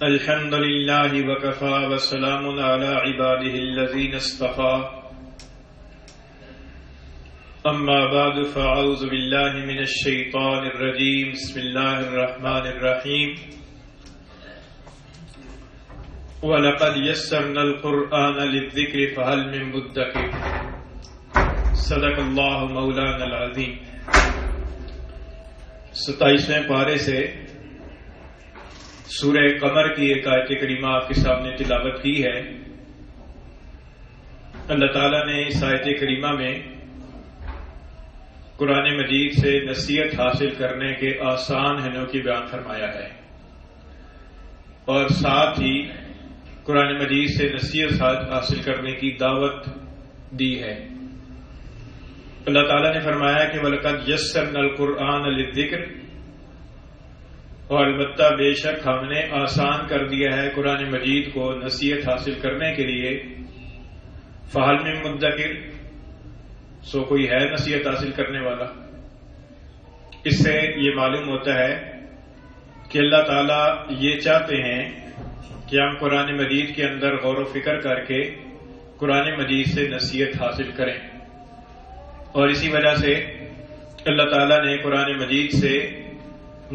الحمد لله وكفى وسلام على عباده الذين اصطفى أما بعد فأعوذ بالله من الشيطان الرجيم بسم الله الرحمن الرحيم وَلَقَدْ يَسَّرْنَا الْقُرْآنَ لِلذِّكْرِ فَهَلْ مِن مُدَّكِرٍ صدق اللہ مولانا العظیم۔ 27ویں پارے سے سورہ قمر کی ایک آیت کریمہ آپ کے سامنے تلاوت کی ہے۔ اللہ تعالیٰ نے اس آیت کریمہ میں قرآن مجید سے نصیحت حاصل کرنے کے آسان ہنوں کی بیان فرمایا ہے، اور ساتھ ہی قرآن مجید سے نصیحت حاصل کرنے کی دعوت دی ہے۔ اللہ تعالیٰ نے فرمایا کہ وَلَقَدْ يَسَّرْنَا الْقُرْآنَ لِلذِّكْرِ، اور البتہ بے شک ہم نے آسان کر دیا ہے قرآن مجید کو نصیحت حاصل کرنے کے لیے۔ فَهَلْ مِن مُدَّكِرٍ، سو کوئی ہے نصیحت حاصل کرنے والا؟ اس سے یہ معلوم ہوتا ہے کہ اللہ تعالیٰ یہ چاہتے ہیں کہ ہم قرآن مجید کے اندر غور و فکر کر کے قرآن مجید سے نصیحت حاصل کریں، اور اسی وجہ سے اللہ تعالیٰ نے قرآن مجید سے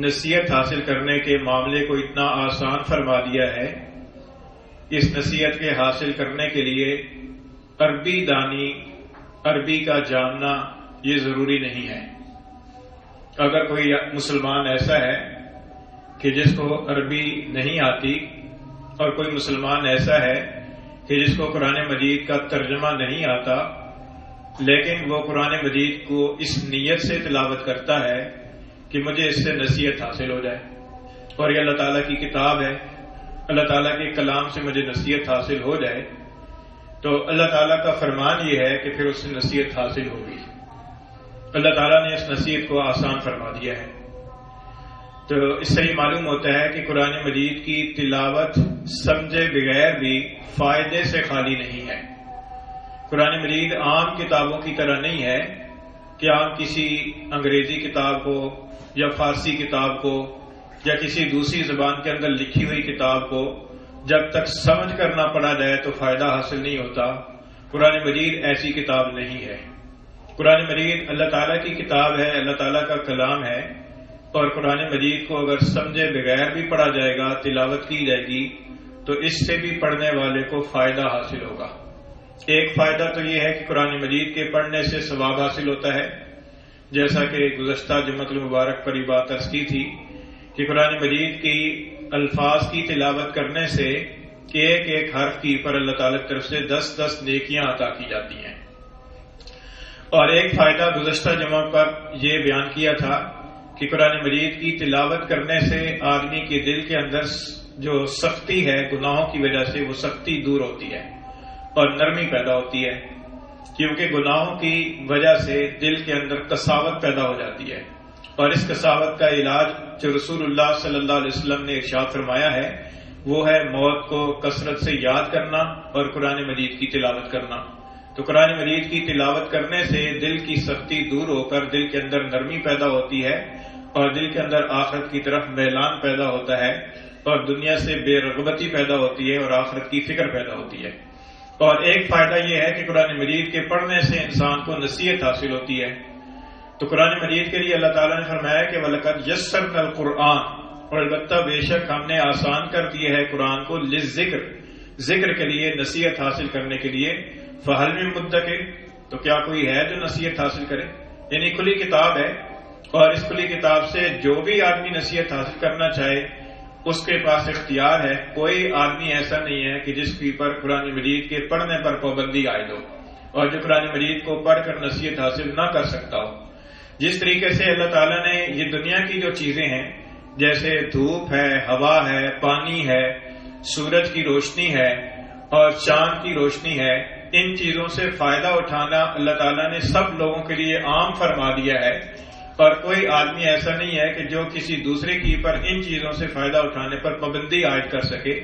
نصیحت حاصل کرنے کے معاملے کو اتنا آسان فرما دیا ہے۔ اس نصیحت کے حاصل کرنے کے لیے عربی دانی، عربی کا جاننا یہ ضروری نہیں ہے۔ اگر کوئی مسلمان ایسا ہے کہ جس کو عربی نہیں آتی، اور کوئی مسلمان ایسا ہے کہ جس کو قرآن مجید کا ترجمہ نہیں آتا، لیکن وہ قرآن مجید کو اس نیت سے تلاوت کرتا ہے کہ مجھے اس سے نصیحت حاصل ہو جائے، اور یہ اللہ تعالیٰ کی کتاب ہے، اللہ تعالیٰ کے کلام سے مجھے نصیحت حاصل ہو جائے، تو اللہ تعالیٰ کا فرمان یہ ہے کہ پھر اس سے نصیحت حاصل ہوگی۔ اللہ تعالیٰ نے اس نصیحت کو آسان فرما دیا ہے۔ تو اس سے یہ معلوم ہوتا ہے کہ قرآن مجید کی تلاوت سمجھے بغیر بھی فائدے سے خالی نہیں ہے۔ قرآن مجید عام کتابوں کی طرح نہیں ہے کہ عام کسی انگریزی کتاب کو یا فارسی کتاب کو یا کسی دوسری زبان کے اندر لکھی ہوئی کتاب کو جب تک سمجھ کر نہ پڑھا جائے تو فائدہ حاصل نہیں ہوتا۔ قرآن مجید ایسی کتاب نہیں ہے۔ قرآن مجید اللہ تعالیٰ کی کتاب ہے، اللہ تعالیٰ کا کلام ہے، اور قرآن مجید کو اگر سمجھے بغیر بھی پڑھا جائے گا، تلاوت کی جائے گی، تو اس سے بھی پڑھنے والے کو فائدہ حاصل ہوگا۔ ایک فائدہ تو یہ ہے کہ قرآن مجید کے پڑھنے سے ثواب حاصل ہوتا ہے، جیسا کہ گزشتہ جمعۃ المبارک پر یہ بات عرض کی تھی کہ قرآن مجید کی الفاظ کی تلاوت کرنے سے ایک ایک حرف کی پر اللہ تعالیٰ کی طرف سے 10 نیکیاں عطا کی جاتی ہیں۔ اور ایک فائدہ گزشتہ جمعہ پر یہ بیان کیا تھا کہ قرآن مجید کی تلاوت کرنے سے آدمی کے دل کے اندر جو سختی ہے گناہوں کی وجہ سے، وہ سختی دور ہوتی ہے اور نرمی پیدا ہوتی ہے، کیونکہ گناہوں کی وجہ سے دل کے اندر قساوت پیدا ہو جاتی ہے، اور اس قساوت کا علاج جو رسول اللہ صلی اللہ علیہ وسلم نے ارشاد فرمایا ہے وہ ہے موت کو کثرت سے یاد کرنا اور قرآن مجید کی تلاوت کرنا۔ تو قرآن مجید کی تلاوت کرنے سے دل کی سختی دور ہو کر دل کے اندر نرمی پیدا ہوتی ہے، اور دل کے اندر آخرت کی طرف میلان پیدا ہوتا ہے، اور دنیا سے بے رغبتی پیدا ہوتی ہے، اور آخرت کی فکر پیدا ہوتی ہے۔ اور ایک فائدہ یہ ہے کہ قرآن مجید کے پڑھنے سے انسان کو نصیحت حاصل ہوتی ہے۔ تو قرآن مجید کے لیے اللہ تعالیٰ نے فرمایا کہ وَلَقَدْ يَسَّرْنَا الْقُرْآنَ، اور البتہ بے شک ہم نے آسان کر دیا ہے قرآن کو للذکر، ذکر کے لیے، نصیحت حاصل کرنے کے لیے۔ فَهَلْ مِن مُدَّكِرٍ، تو کیا کوئی ہے جو نصیحت حاصل کرے؟ یعنی کھلی کتاب ہے، اور اس کھلی کتاب سے جو بھی آدمی نصیحت حاصل کرنا چاہے اس کے پاس اختیار ہے۔ کوئی آدمی ایسا نہیں ہے کہ جس کی پر قرآن مجید کے پڑھنے پر پابندی عائد ہو، اور جو قرآن مجید کو پڑھ کر نصیحت حاصل نہ کر سکتا ہو۔ جس طریقے سے اللہ تعالیٰ نے یہ دنیا کی جو چیزیں ہیں، جیسے دھوپ ہے، ہوا ہے، پانی ہے، سورج کی روشنی ہے اور چاند کی روشنی ہے، ان چیزوں سے فائدہ اٹھانا اللہ تعالیٰ نے سب لوگوں کے لیے عام فرما دیا ہے، اور کوئی آدمی ایسا نہیں ہے کہ جو کسی دوسرے کی پر ان چیزوں سے فائدہ اٹھانے پر پابندی عائد کر سکے۔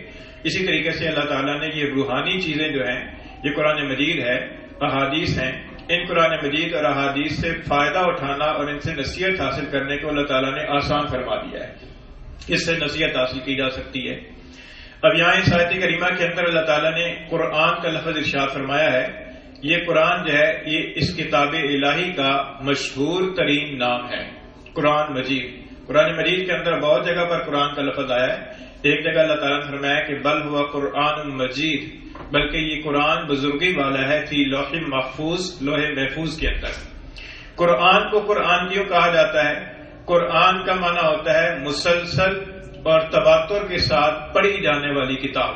اسی طریقے سے اللہ تعالیٰ نے یہ روحانی چیزیں جو ہیں، یہ قرآن مجید ہے، احادیث ہیں، ان قرآن مجید اور احادیث سے فائدہ اٹھانا اور ان سے نصیحت حاصل کرنے کو اللہ تعالیٰ نے آسان فرما دیا ہے، اس سے نصیحت حاصل کی جا سکتی ہے۔ اب یہاں اس آیت کریمہ کے اندر اللہ تعالیٰ نے قرآن کا لفظ ارشاد فرمایا ہے۔ یہ قرآن جو ہے یہ اس کتاب الہی کا مشہور ترین نام ہے، قرآن مجید۔ قرآن مجید کے اندر بہت جگہ پر قرآن کا لفظ آیا ہے۔ ایک جگہ اللہ تعالیٰ نے فرمایا کہ بل ہوا قرآن مجید، بلکہ یہ قرآن بزرگی والا ہے، فی لوح محفوظ، لوح محفوظ کے اندر۔ قرآن کو قرآن کیوں کہا جاتا ہے؟ قرآن کا معنی ہوتا ہے مسلسل اور تواتر کے ساتھ پڑھی جانے والی کتاب،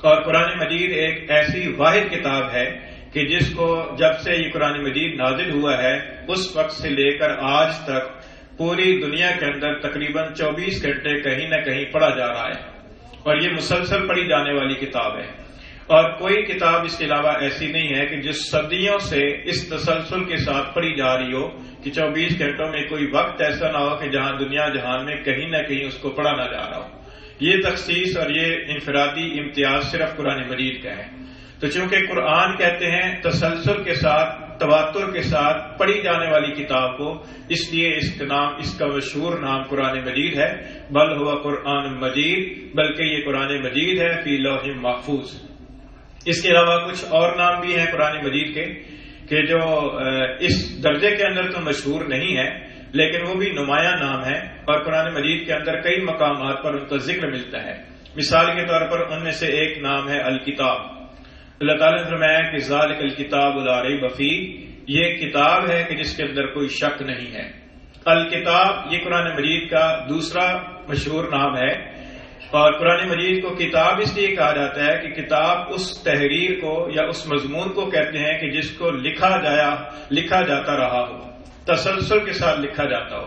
اور قرآن مجید ایک ایسی واحد کتاب ہے کہ جس کو جب سے یہ قرآن مجید نازل ہوا ہے اس وقت سے لے کر آج تک پوری دنیا کے اندر تقریباً 24 گھنٹے کہیں نہ کہیں پڑھا جا رہا ہے، اور یہ مسلسل پڑھی جانے والی کتاب ہے۔ اور کوئی کتاب اس کے علاوہ ایسی نہیں ہے کہ جس صدیوں سے اس تسلسل کے ساتھ پڑھی جا رہی ہو کہ 24 گھنٹوں میں کوئی وقت ایسا نہ ہو کہ جہاں دنیا جہان میں کہیں نہ کہیں اس کو پڑھا نہ جا رہا ہو۔ یہ تخصیص اور یہ انفرادی امتیاز صرف قرآن مجید کا ہے۔ تو چونکہ قرآن کہتے ہیں تسلسل کے ساتھ تواتر کے ساتھ پڑھی جانے والی کتاب کو، اس لیے اس کا مشہور نام قرآن مجید ہے۔ بل ہوا قرآن مجید، بلکہ یہ قرآن مجید ہے فی لوح محفوظ۔ اس کے علاوہ کچھ اور نام بھی ہیں قرآن مجید کے کہ جو اس درجے کے اندر تو مشہور نہیں ہے لیکن وہ بھی نمایاں نام ہے، اور قرآن مجید کے اندر کئی مقامات پر ان کا ذکر ملتا ہے۔ مثال کے طور پر ان میں سے ایک نام ہے الکتاب۔ اللہ تعالیٰ نے فرمایا کہ ذالک الکتاب لا ریب فیہ، یہ کتاب ہے کہ جس کے اندر کوئی شک نہیں ہے۔ الکتاب یہ قرآن مجید کا دوسرا مشہور نام ہے، اور قرآن مجید کو کتاب اس لیے کہا جاتا ہے کہ کتاب اس تحریر کو یا اس مضمون کو کہتے ہیں کہ جس کو لکھا جاتا رہا ہو، تسلسل کے ساتھ لکھا جاتا ہو۔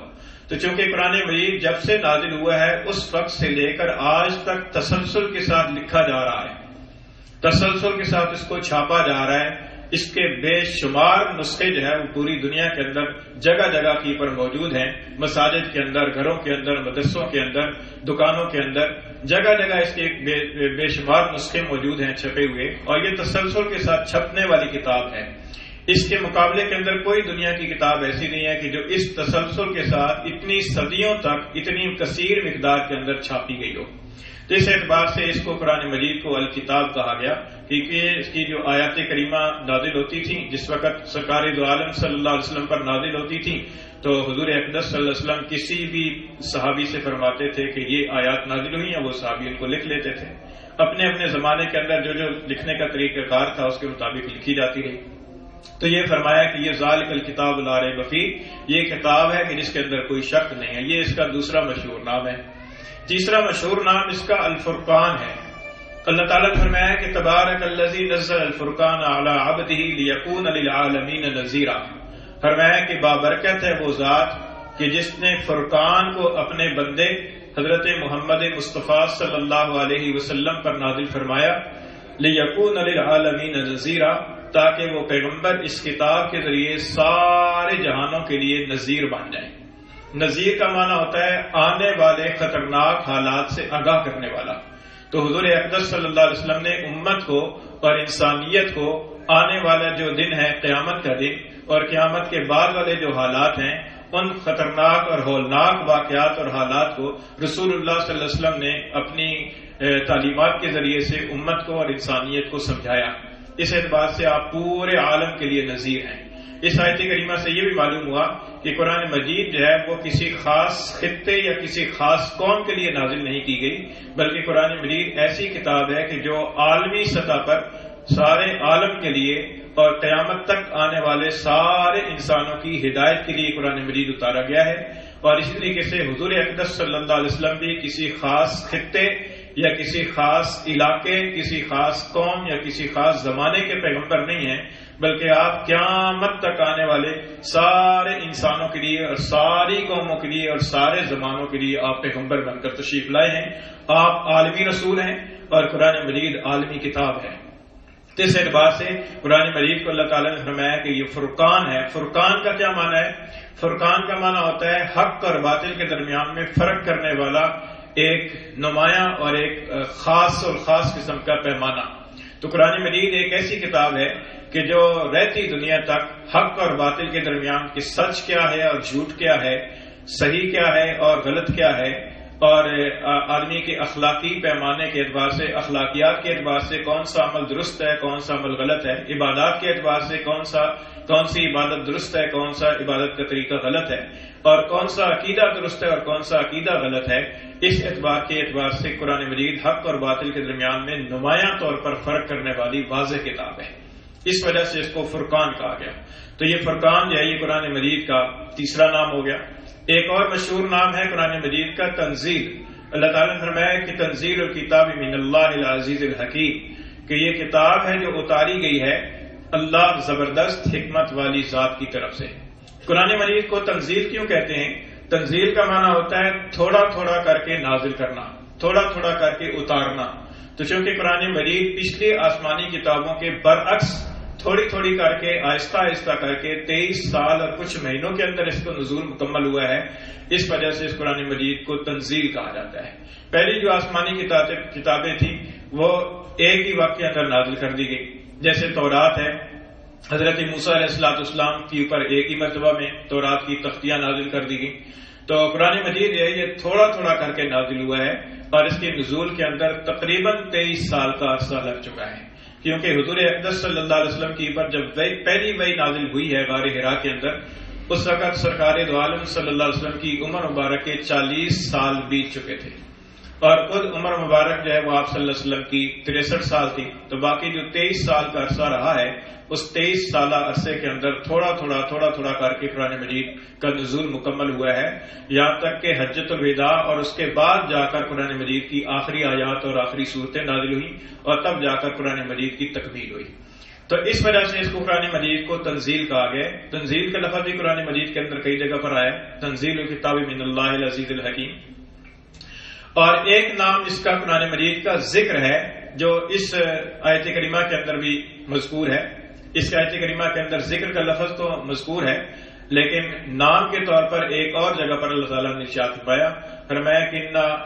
تو چونکہ قرآن مجید جب سے نازل ہوا ہے اس وقت سے لے کر آج تک تسلسل کے ساتھ لکھا جا رہا ہے، تسلسل کے ساتھ اس کو چھاپا جا رہا ہے۔ اس کے بے شمار نسخے جو ہے وہ پوری دنیا کے اندر جگہ جگہ کی پر موجود ہیں، مساجد کے اندر، گھروں کے اندر، مدرسوں کے اندر، دکانوں کے اندر، جگہ جگہ اس کے بے شمار نسخے موجود ہیں چھپے ہوئے، اور یہ تسلسل کے ساتھ چھپنے والی کتاب ہے۔ اس کے مقابلے کے اندر کوئی دنیا کی کتاب ایسی نہیں ہے کہ جو اس تسلسل کے ساتھ اتنی صدیوں تک اتنی کثیر مقدار کے اندر چھاپی گئی ہو۔ تو اس اعتبار سے اس کو قرآن مجید کو الکتاب کہا گیا، کیونکہ اس کی جو آیات کریمہ نازل ہوتی تھی جس وقت سرکار دو عالم صلی اللہ علیہ وسلم پر نازل ہوتی تھی تو حضور اقدس صلی اللہ علیہ وسلم کسی بھی صحابی سے فرماتے تھے کہ یہ آیات نازل ہوئی ہیں، وہ صحابی ان کو لکھ لیتے تھے۔ اپنے اپنے زمانے کے اندر جو لکھنے کا طریقہ کار تھا اس کے مطابق لکھی جاتی رہی۔ تو یہ فرمایا کہ یہ ذالک الکتاب لا ریب فیہ، یہ کتاب ہے کہ جس کے اندر کوئی شک نہیں ہے۔ یہ اس کا دوسرا مشہور نام ہے۔ تیسرا مشہور نام اس کا الفرقان ہے۔ اللہ تعالیٰ نے فرمایا کہ تبارک الذی نزل الفرقان علی عبدہ لیکون للعالمین نذیرا، فرمایا کہ بابرکت ہے وہ ذات کہ جس نے فرقان کو اپنے بندے حضرت محمد مصطفیٰ صلی اللہ علیہ وسلم پر نازل فرمایا، لیکون للعالمین نذیرا، تاکہ وہ پیغمبر اس کتاب کے ذریعے سارے جہانوں کے لیے نذیر بن جائیں۔ نذیر کا معنی ہوتا ہے آنے والے خطرناک حالات سے آگاہ کرنے والا۔ تو حضور اقدس صلی اللہ علیہ وسلم نے امت کو اور انسانیت کو آنے والا جو دن ہے قیامت کا دن اور قیامت کے بعد والے جو حالات ہیں ان خطرناک اور ہولناک واقعات اور حالات کو رسول اللہ صلی اللہ علیہ وسلم نے اپنی تعلیمات کے ذریعے سے امت کو اور انسانیت کو سمجھایا۔ اس اعتبار سے آپ پورے عالم کے لیے نذیر ہیں۔ اس آیت کریمہ سے یہ بھی معلوم ہوا کہ قرآن مجید جو ہے وہ کسی خاص خطے یا کسی خاص قوم کے لیے نازل نہیں کی گئی، بلکہ قرآن مجید ایسی کتاب ہے کہ جو عالمی سطح پر سارے عالم کے لیے اور قیامت تک آنے والے سارے انسانوں کی ہدایت کے لیے قرآن مجید اتارا گیا ہے۔ اور اسی طریقے سے حضور اقدس صلی اللہ علیہ وسلم بھی کسی خاص خطے یا کسی خاص علاقے، کسی خاص قوم یا کسی خاص زمانے کے پیغمبر نہیں ہیں، بلکہ آپ قیامت تک آنے والے سارے انسانوں کے لیے اور ساری قوموں کے لیے اور سارے زمانوں کے لیے آپ پیغمبر بن کر تشریف لائے ہیں۔ آپ عالمی رسول ہیں اور قرآن مجید عالمی کتاب ہے۔ تو اس اعتبار سے قرآن مجید کو اللہ تعالیٰ نے فرمایا کہ یہ فرقان ہے۔ فرقان کا کیا معنی ہے؟ فرقان کا معنی ہوتا ہے حق اور باطل کے درمیان میں فرق کرنے والا ایک نمایاں اور ایک خاص قسم کا پیمانہ۔ تو قرآن مجید ایک ایسی کتاب ہے کہ جو رہتی دنیا تک حق اور باطل کے درمیان کہ سچ کیا ہے اور جھوٹ کیا ہے، صحیح کیا ہے اور غلط کیا ہے، اور آدمی کے اخلاقی پیمانے کے اعتبار سے، اخلاقیات کے اعتبار سے کون سا عمل درست ہے، کون سا عمل غلط ہے، عبادات کے اعتبار سے کون سی عبادت درست ہے، کون سا عبادت کا طریقہ غلط ہے، اور کون سا عقیدہ درست ہے اور کون سا عقیدہ غلط ہے، اس اعتبار سے قرآن مجید حق اور باطل کے درمیان میں نمایاں طور پر فرق کرنے والی واضح کتاب ہے۔ اس وجہ سے اس کو فرقان کہا گیا۔ تو یہ فرقان جو ہے یہ قرآن مجید کا تیسرا نام ہو گیا۔ ایک اور مشہور نام ہے قرآن مجید کا تنزیل۔ اللہ تعالیٰ نے فرمایا کہ تنزیل الکتاب من اللہ العزیز الحکیم، کہ یہ کتاب ہے جو اتاری گئی ہے اللہ زبردست حکمت والی ذات کی طرف سے۔ قرآن مجید کو تنزیل کیوں کہتے ہیں؟ تنزیل کا معنی ہوتا ہے تھوڑا تھوڑا کر کے نازل کرنا، تھوڑا تھوڑا کر کے اتارنا۔ تو چونکہ قرآن مجید پچھلی آسمانی کتابوں کے برعکس تھوڑی تھوڑی کر کے آہستہ آہستہ کر کے 23 سال اور کچھ مہینوں کے اندر اس کا نزول مکمل ہوا ہے، اس وجہ سے اس قرآن مجید کو تنزیل کہا جاتا ہے۔ پہلی جو آسمانی کتابیں تھیں وہ ایک ہی وقت کے اندر نازل کر دی گئی، جیسے تورات ہے، حضرت موسیٰ علیہ السلام کے اوپر ایک ہی مرتبہ میں تورات کی تختیاں نازل کر دی گئی۔ تو قرآن مجید ہے یہ تھوڑا تھوڑا کر کے نازل ہوا ہے، اور اس کے نزول کے اندر تقریباً 23 سال کا عرصہ لگ چکا ہے، کیونکہ حضور اقدس صلی اللہ علیہ وسلم کے اوپر جب پہلی وحی نازل ہوئی ہے غار حرا کے اندر، اس وقت سرکار دو عالم صلی اللہ علیہ وسلم کی عمر مبارک کے 40 سال بیت چکے تھے، اور خود عمر مبارک جو ہے وہ آپ صلی اللہ علیہ وسلم کی 63 سال تھی۔ تو باقی جو 23 سال کا عرصہ رہا ہے، اس 23 سالہ عرصے کے اندر تھوڑا تھوڑا کر کے قرآن مجید کا نزول مکمل ہوا ہے، یہاں تک کہ حجۃ الوداع اور اس کے بعد جا کر قرآن مجید کی آخری آیات اور آخری صورتیں نازل ہوئیں، اور تب جا کر قرآن مجید کی تکمیل ہوئی۔ تو اس وجہ سے اس کو قرآن مجید کو تنزیل کہا گیا۔ تنزیل کا لفظ بھی قرآن مجید کے اندر کئی جگہ پر آیا ہے، تنزیل الکتاب من اللہ العزیز الحکیم۔ اور ایک نام اس کا قرآن مجید کا ذکر ہے جو اس آیت کریمہ کے اندر بھی مذکور ہے۔ اس آیت کریمہ کے اندر ذکر کا لفظ تو مذکور ہے، لیکن نام کے طور پر ایک اور جگہ پر اللہ تعالیٰ نے ارشاد فرمایا کہ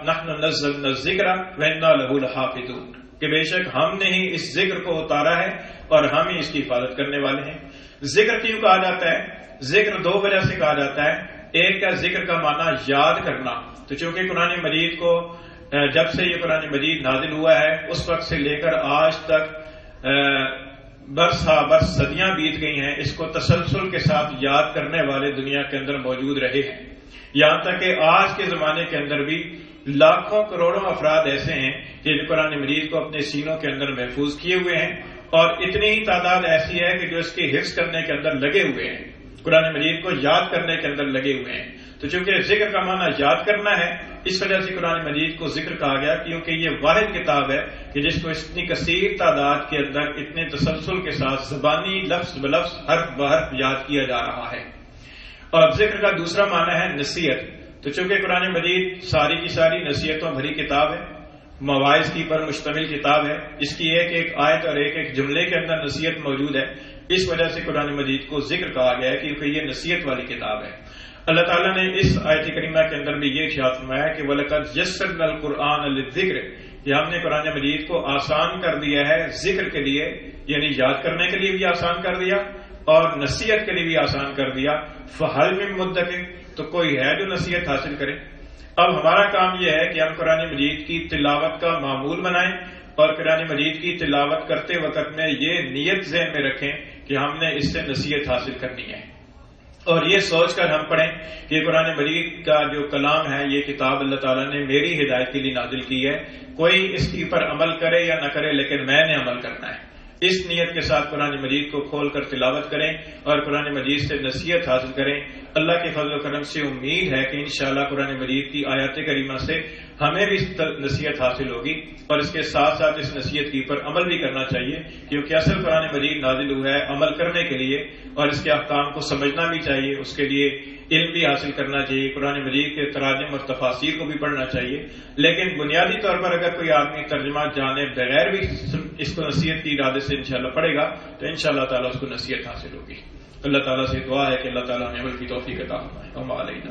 نحن نزلنا الذکر وانا لہ لحافظون، کہ بے شک ہم نے ہی اس ذکر کو اتارا ہے اور ہم ہی اس کی حفاظت کرنے والے ہیں۔ ذکر کیوں کہا جاتا ہے؟ ذکر دو وجہ سے کہا جاتا ہے۔ ایک کا ذکر کا معنی یاد کرنا، تو چونکہ قرآن مجید کو جب سے یہ قرآن مجید نازل ہوا ہے اس وقت سے لے کر آج تک برس صدیاں بیت گئی ہیں، اس کو تسلسل کے ساتھ یاد کرنے والے دنیا کے اندر موجود رہے ہیں، یہاں تک کہ آج کے زمانے کے اندر بھی لاکھوں کروڑوں افراد ایسے ہیں کہ جو قرآن مجید کو اپنے سینوں کے اندر محفوظ کیے ہوئے ہیں، اور اتنی ہی تعداد ایسی ہے کہ جو اس کی حفظ کرنے کے اندر لگے ہوئے ہیں، قرآن مجید کو یاد کرنے کے اندر لگے ہوئے ہیں۔ تو چونکہ ذکر کا معنی یاد کرنا ہے، اس وجہ سے قرآن مجید کو ذکر کہا گیا، کیونکہ یہ واحد کتاب ہے کہ جس کو اتنی کثیر تعداد کے اندر اتنے تسلسل کے ساتھ زبانی لفظ بلفظ حرف بحرف یاد کیا جا رہا ہے۔ اور ذکر کا دوسرا معنی ہے نصیحت۔ تو چونکہ قرآن مجید ساری کی ساری نصیحتوں بھری کتاب ہے، مواعظ کی پر مشتمل کتاب ہے، اس کی ایک ایک آیت اور ایک ایک جملے کے اندر نصیحت موجود ہے، اس وجہ سے قرآن مجید کو ذکر کہا گیا ہے کیونکہ یہ نصیحت والی کتاب ہے۔ اللہ تعالیٰ نے اس آیت کریمہ کے اندر بھی یہ ارشاد فرمایا کہ وَلَقَدْ يَسَّرْنَا الْقُرْآنَ لِلذِّكْرِ، کہ ہم نے قرآن مجید کو آسان کر دیا ہے ذکر کے لیے، یعنی یاد کرنے کے لیے بھی آسان کر دیا اور نصیحت کے لیے بھی آسان کر دیا۔ فَهَلْ مِن مُدَّكِرٍ، تو کوئی ہے جو نصیحت حاصل کرے؟ اب ہمارا کام یہ ہے کہ ہم قرآن مجید کی تلاوت کا معمول بنائیں، اور قرآن مجید کی تلاوت کرتے وقت میں یہ نیت ذہن میں رکھیں کہ ہم نے اس سے نصیحت حاصل کرنی ہے، اور یہ سوچ کر ہم پڑھیں کہ قرآن مجید کا جو کلام ہے، یہ کتاب اللہ تعالیٰ نے میری ہدایت کے لیے نازل کی ہے، کوئی اس کے اوپر عمل کرے یا نہ کرے لیکن میں نے عمل کرنا ہے۔ اس نیت کے ساتھ قرآن مجید کو کھول کر تلاوت کریں اور قرآن مجید سے نصیحت حاصل کریں۔ اللہ کے فضل و کرم سے امید ہے کہ انشاءاللہ قرآن مجید کی آیات کریمہ سے ہمیں بھی نصیحت حاصل ہوگی، اور اس کے ساتھ ساتھ اس نصیحت کے اوپر عمل بھی کرنا چاہیے، کیونکہ اصل قرآن مجید نازل ہوا ہے عمل کرنے کے لیے، اور اس کے احکام کو سمجھنا بھی چاہیے، اس کے لیے علم بھی حاصل کرنا چاہیے، قرآن مجید کے تراجم اور تفاسیر کو بھی پڑھنا چاہیے۔ لیکن بنیادی طور پر اگر کوئی آدمی ترجمہ جانے بغیر بھی اس کو نصیحت کی ارادے سے انشاءاللہ پڑھے گا تو انشاءاللہ تعالیٰ اس کو نصیحت حاصل ہوگی۔ اللہ تعالیٰ سے دعا ہے کہ اللہ تعالیٰ نے عمل کی توفیق عطا فرمائے۔ وما علینا